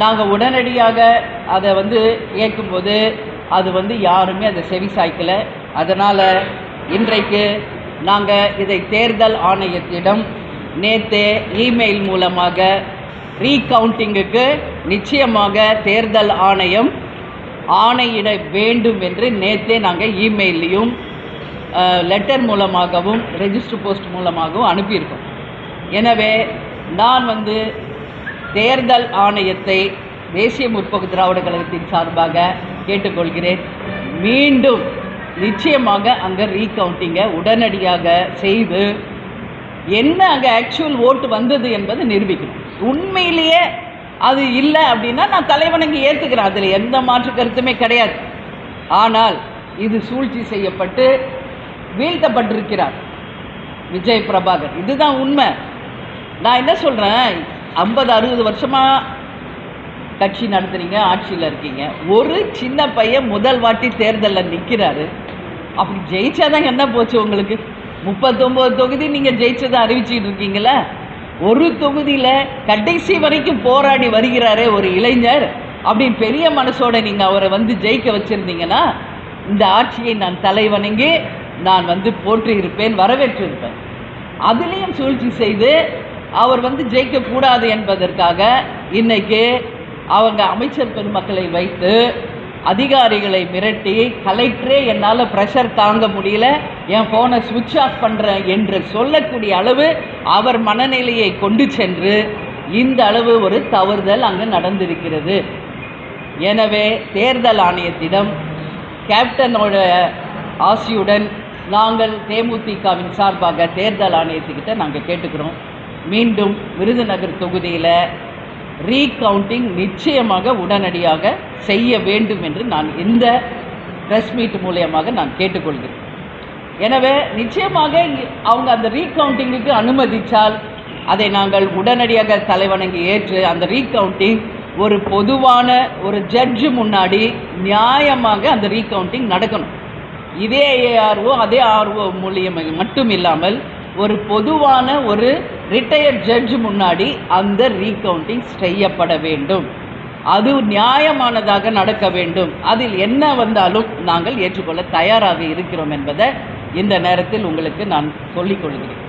நாங்கள் உடனடியாக அதை கேட்கும்போது அது யாருமே அதை செவி சாய்க்கலை. அதனால் இன்றைக்கு நாங்கள் இதை தேர்தல் ஆணையத்திடம் நேற்றே இமெயில் மூலமாக ரீகவுண்டிங்குக்கு நிச்சயமாக தேர்தல் ஆணையம் ஆணையிட வேண்டும் என்று நேற்றே நாங்கள் இமெயிலையும் லெட்டர் மூலமாகவும் ரெஜிஸ்டர் போஸ்ட் மூலமாகவும் அனுப்பியிருக்கோம். எனவே நான் தேர்தல் ஆணையத்தை தேசிய முற்போக்கு திராவிட கழகத்தின் சார்பாக கேட்டுக்கொள்கிறேன். மீண்டும் நிச்சயமாக அங்கே ரீகவுண்டிங்கை உடனடியாக செய்து என்ன அங்கே ஆக்சுவல் ஓட்டு வந்தது என்பதை நிரூபிக்கணும். உண்மையிலேயே அது இல்லை அப்படின்னா நான் தலைவணங்கி ஏற்றுக்கிறேன், அதில் எந்த மாற்று கருத்துமே கிடையாது. ஆனால் இது சூழ்ச்சி செய்யப்பட்டு வீழ்த்தப்பட்டிருக்கிறார் விஜய் பிரபாகர். இதுதான் உண்மை. நான் என்ன சொல்கிறேன், 50-60 வருஷமாக கட்சி நடத்துகிறீங்க, ஆட்சியில் இருக்கீங்க. ஒரு சின்ன பையன் முதல் வாட்டி தேர்தலில் நிற்கிறாரு. அப்படி ஜெயிச்சாதான் என்ன போச்சு உங்களுக்கு? 39 தொகுதி நீங்கள் ஜெயிச்சதை அறிவிச்சிட்டு இருக்கீங்களே. ஒரு தொகுதியில் கடைசி வரைக்கும் போராடி வருகிறாரே ஒரு இளைஞர். அப்படி பெரிய மனசோட நீங்கள் அவரை ஜெயிக்க வச்சுருந்தீங்கன்னா இந்த ஆட்சியை நான் தலைவணங்கி நான் போற்றி இருப்பேன், வரவேற்றிருப்பேன். அதுலேயும் சூழ்ச்சி செய்து அவர் ஜெயிக்கக்கூடாது என்பதற்காக இன்றைக்கு அவங்க அமைச்சர் பெருமக்களை வைத்து அதிகாரிகளை மிரட்டி கலெக்டரே என்னால் ப்ரெஷர் தாங்க முடியல, என் ஃபோனை சுவிட்ச் ஆஃப் பண்ணுறேன் என்று சொல்லக்கூடிய அளவு அவர் மனநிலையை கொண்டு சென்று இந்த அளவு ஒரு தவறுதல் அங்கே நடந்திருக்கிறது. எனவே தேர்தல் ஆணையத்திடம் கேப்டனோட ஆசியுடன் நாங்கள் தேமுதிகவின் சார்பாக தேர்தல் ஆணையத்துக்கிட்ட நாங்கள் கேட்டுக்கிறோம். மீண்டும் விருதுநகர் தொகுதியில் ரீகவுண்டிங் நிச்சயமாக உடனடியாக செய்ய வேண்டும் என்று நான் இந்த ப்ரெஸ் மீட் மூலியமாக நான் கேட்டுக்கொள்கிறேன். எனவே நிச்சயமாக அவங்க அந்த ரீகவுண்டிங்குக்கு அனுமதித்தால் அதை நாங்கள் உடனடியாக தலைவணங்கி ஏற்று அந்த ரீகவுண்டிங் ஒரு பொதுவான ஒரு ஜட்ஜு முன்னாடி நியாயமாக அந்த ரீகவுண்டிங் நடக்கணும். இதே ஏஆர்ஓ அதே ஆர்ஓ மூலியமாக மட்டும் இல்லாமல் ஒரு பொதுவான ஒரு ரிட்டையர்ட் ஜட்ஜ் முன்னாடி அந்த ரீகவுண்டிங் செய்யப்பட வேண்டும். அது நியாயமானதாக நடக்க வேண்டும். அதில் என்ன வந்தாலும் நாங்கள் ஏற்றுக்கொள்ள தயாராக இருக்கிறோம் என்பதை இந்த நேரத்தில் உங்களுக்கு நான் சொல்லிக் கொள்கிறேன்.